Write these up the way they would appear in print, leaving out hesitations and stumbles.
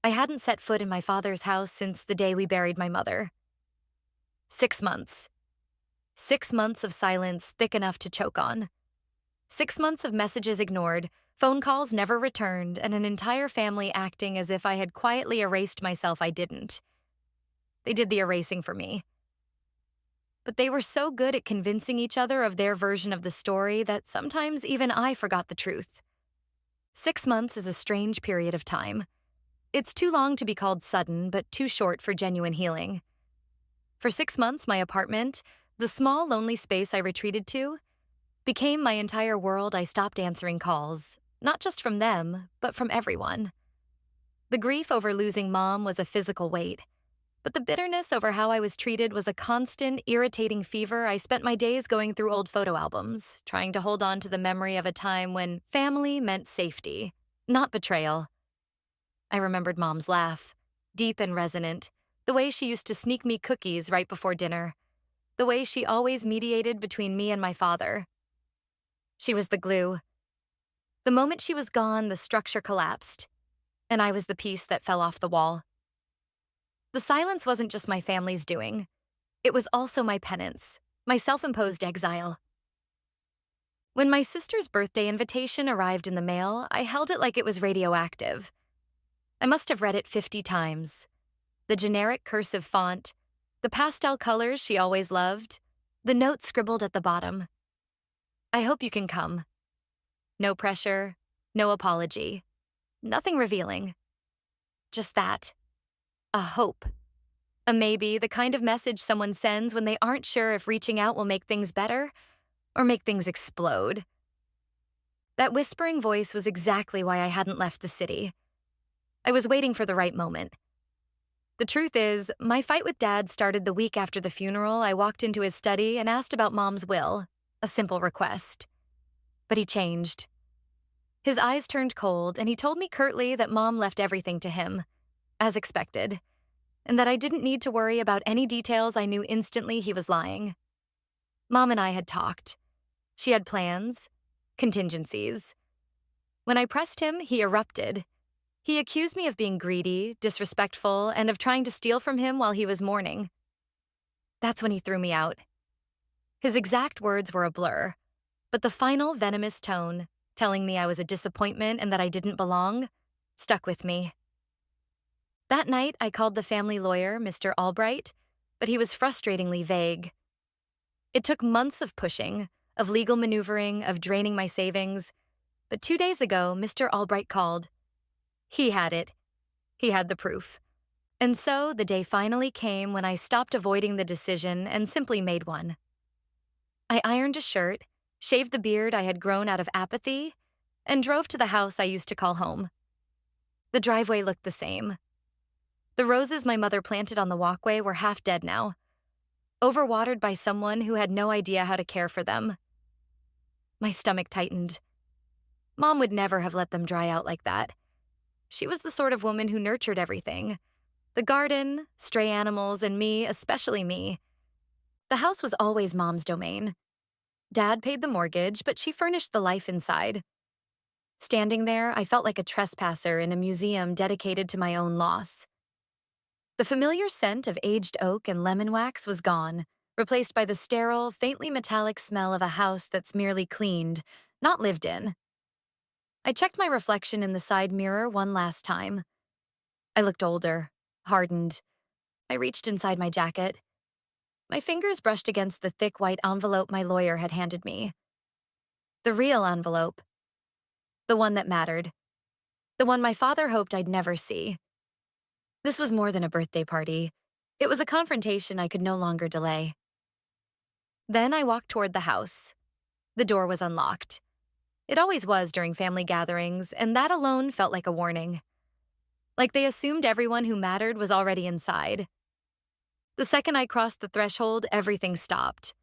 I hadn't set foot in my father's house since the day we buried my mother. 6 months. 6 months of silence thick enough to choke on. 6 months of messages ignored, phone calls never returned, and an entire family acting as if I had quietly erased myself. I didn't. They did the erasing for me. But they were so good at convincing each other of their version of the story that sometimes even I forgot the truth. 6 months is a strange period of time. It's too long to be called sudden, but too short for genuine healing. For 6 months, my apartment, the small, lonely space I retreated to, became my entire world. I stopped answering calls, not just from them, but from everyone. The grief over losing Mom was a physical weight, but the bitterness over how I was treated was a constant, irritating fever. I spent my days going through old photo albums, trying to hold on to the memory of a time when family meant safety, not betrayal. I remembered Mom's laugh, deep and resonant, the way she used to sneak me cookies right before dinner, the way she always mediated between me and my father. She was the glue. The moment she was gone, the structure collapsed, and I was the piece that fell off the wall. The silence wasn't just my family's doing. It was also my penance, my self-imposed exile. When my sister's birthday invitation arrived in the mail, I held it like it was radioactive. I must have read it 50 times. The generic cursive font, the pastel colors she always loved, the note scribbled at the bottom. I hope you can come. No pressure, no apology, nothing revealing. Just that. A hope. A maybe, the kind of message someone sends when they aren't sure if reaching out will make things better or make things explode. That whispering voice was exactly why I hadn't left the city. I was waiting for the right moment. The truth is, my fight with Dad started the week after the funeral. I walked into his study and asked about Mom's will, a simple request. But he changed. His eyes turned cold, and he told me curtly that Mom left everything to him, as expected, and that I didn't need to worry about any details. I knew instantly he was lying. Mom and I had talked. She had plans, contingencies. When I pressed him, he erupted. He accused me of being greedy, disrespectful, and of trying to steal from him while he was mourning. That's when he threw me out. His exact words were a blur, but the final venomous tone, telling me I was a disappointment and that I didn't belong, stuck with me. That night, I called the family lawyer, Mr. Albright, but he was frustratingly vague. It took months of pushing, of legal maneuvering, of draining my savings, but 2 days ago, Mr. Albright called. He had it. He had the proof. And so the day finally came when I stopped avoiding the decision and simply made one. I ironed a shirt, shaved the beard I had grown out of apathy, and drove to the house I used to call home. The driveway looked the same. The roses my mother planted on the walkway were half dead now, overwatered by someone who had no idea how to care for them. My stomach tightened. Mom would never have let them dry out like that. She was the sort of woman who nurtured everything. The garden, stray animals, and me, especially me. The house was always Mom's domain. Dad paid the mortgage, but she furnished the life inside. Standing there, I felt like a trespasser in a museum dedicated to my own loss. The familiar scent of aged oak and lemon wax was gone, replaced by the sterile, faintly metallic smell of a house that's merely cleaned, not lived in. I checked my reflection in the side mirror one last time. I looked older, hardened. I reached inside my jacket. My fingers brushed against the thick white envelope my lawyer had handed me. The real envelope. The one that mattered. The one my father hoped I'd never see. This was more than a birthday party. It was a confrontation I could no longer delay. Then I walked toward the house. The door was unlocked. It always was during family gatherings, and that alone felt like a warning. Like they assumed everyone who mattered was already inside. The second I crossed the threshold, everything stopped.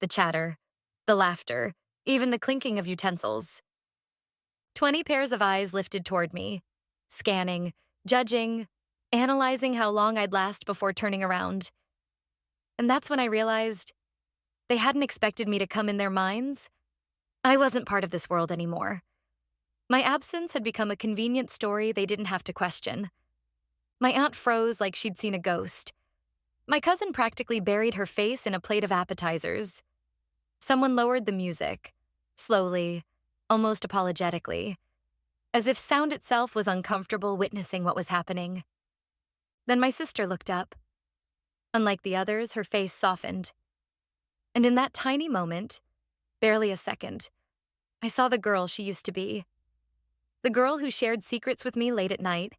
The chatter, the laughter, even the clinking of utensils. 20 pairs of eyes lifted toward me, scanning, judging, analyzing how long I'd last before turning around. And that's when I realized they hadn't expected me to come in their minds. I wasn't part of this world anymore. My absence had become a convenient story they didn't have to question. My aunt froze like she'd seen a ghost. My cousin practically buried her face in a plate of appetizers. Someone lowered the music, slowly, almost apologetically, as if sound itself was uncomfortable witnessing what was happening. Then my sister looked up. Unlike the others, her face softened. And in that tiny moment, barely a second, I saw the girl she used to be. The girl who shared secrets with me late at night,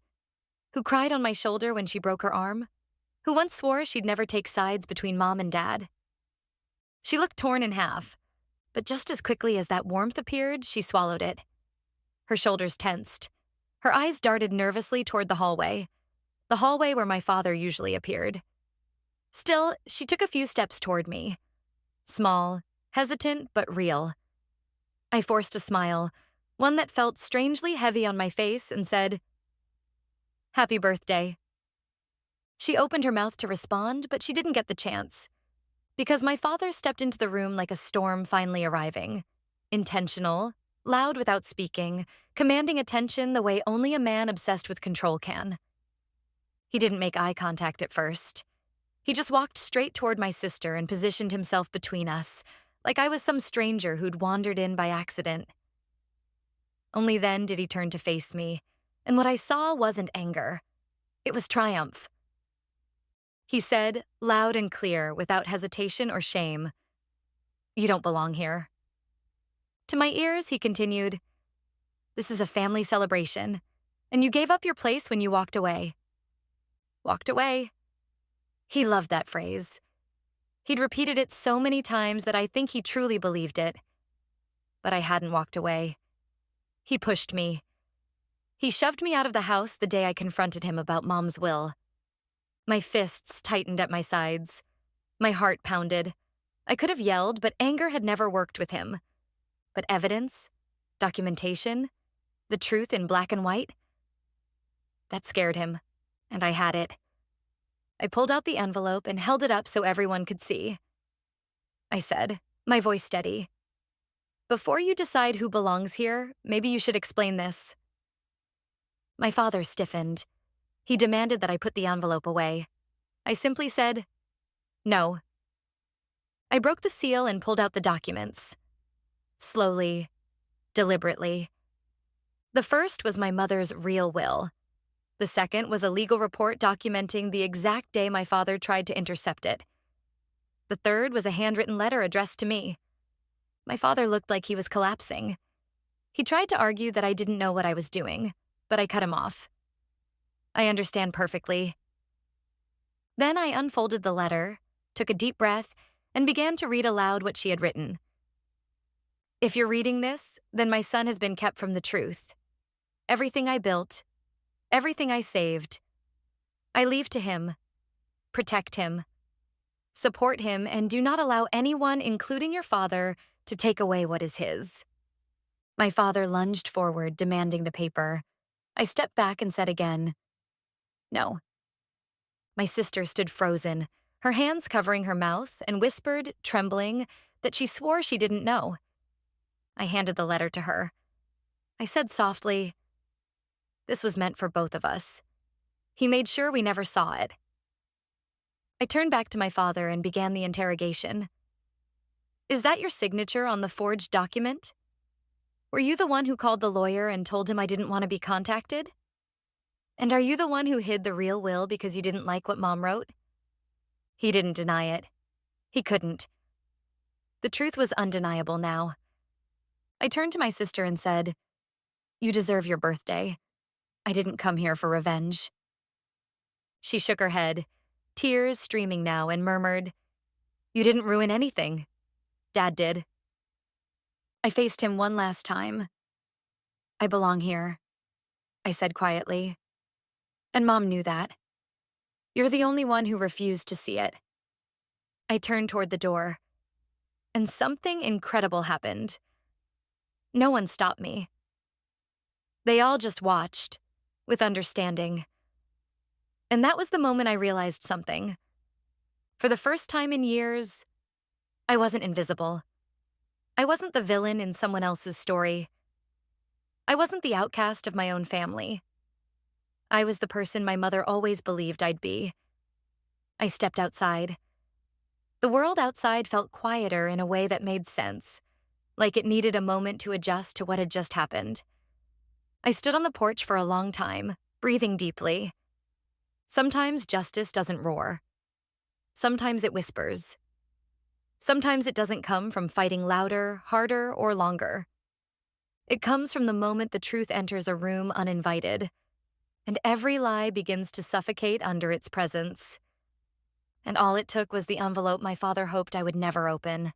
who cried on my shoulder when she broke her arm, who once swore she'd never take sides between mom and dad. She looked torn in half, but just as quickly as that warmth appeared, she swallowed it. Her shoulders tensed. Her eyes darted nervously toward the hallway where my father usually appeared. Still, she took a few steps toward me. Small, hesitant, but real. I forced a smile, one that felt strangely heavy on my face, and said, "Happy birthday." She opened her mouth to respond, but she didn't get the chance. Because my father stepped into the room like a storm finally arriving. Intentional, loud without speaking, commanding attention the way only a man obsessed with control can. He didn't make eye contact at first. He just walked straight toward my sister and positioned himself between us, like I was some stranger who'd wandered in by accident. Only then did he turn to face me, and what I saw wasn't anger. It was triumph. He said, loud and clear, without hesitation or shame, "You don't belong here." To my ears, he continued, "This is a family celebration, and you gave up your place when you walked away." Walked away. He loved that phrase. He'd repeated it so many times that I think he truly believed it. But I hadn't walked away. He pushed me. He shoved me out of the house the day I confronted him about Mom's will. My fists tightened at my sides. My heart pounded. I could have yelled, but anger had never worked with him. But evidence, documentation, the truth in black and white, that scared him, and I had it. I pulled out the envelope and held it up so everyone could see. I said, my voice steady, "Before you decide who belongs here, maybe you should explain this." My father stiffened. He demanded that I put the envelope away. I simply said, "No." I broke the seal and pulled out the documents. Slowly, deliberately. The first was my mother's real will. The second was a legal report documenting the exact day my father tried to intercept it. The third was a handwritten letter addressed to me. My father looked like he was collapsing. He tried to argue that I didn't know what I was doing, but I cut him off. "I understand perfectly." Then I unfolded the letter, took a deep breath, and began to read aloud what she had written. "If you're reading this, then my son has been kept from the truth. Everything I built, everything I saved, I leave to him. Protect him. Support him, and do not allow anyone, including your father, to take away what is his." My father lunged forward, demanding the paper. I stepped back and said again, "No." My sister stood frozen, her hands covering her mouth, and whispered, trembling, that she swore she didn't know. I handed the letter to her. I said softly, "This was meant for both of us." He made sure we never saw it. I turned back to my father and began the interrogation. "Is that your signature on the forged document? Were you the one who called the lawyer and told him I didn't want to be contacted? And are you the one who hid the real will because you didn't like what Mom wrote?" He didn't deny it. He couldn't. The truth was undeniable now. I turned to my sister and said, "You deserve your birthday. I didn't come here for revenge." She shook her head, tears streaming now, and murmured, "You didn't ruin anything. Dad did." I faced him one last time. "I belong here," I said quietly. "And Mom knew that. You're the only one who refused to see it." I turned toward the door, and something incredible happened. No one stopped me. They all just watched, with understanding. And that was the moment I realized something. For the first time in years, I wasn't invisible. I wasn't the villain in someone else's story. I wasn't the outcast of my own family. I was the person my mother always believed I'd be. I stepped outside. The world outside felt quieter in a way that made sense, like it needed a moment to adjust to what had just happened. I stood on the porch for a long time, breathing deeply. Sometimes justice doesn't roar. Sometimes it whispers. Sometimes it doesn't come from fighting louder, harder, or longer. It comes from the moment the truth enters a room uninvited, and every lie begins to suffocate under its presence. And all it took was the envelope my father hoped I would never open.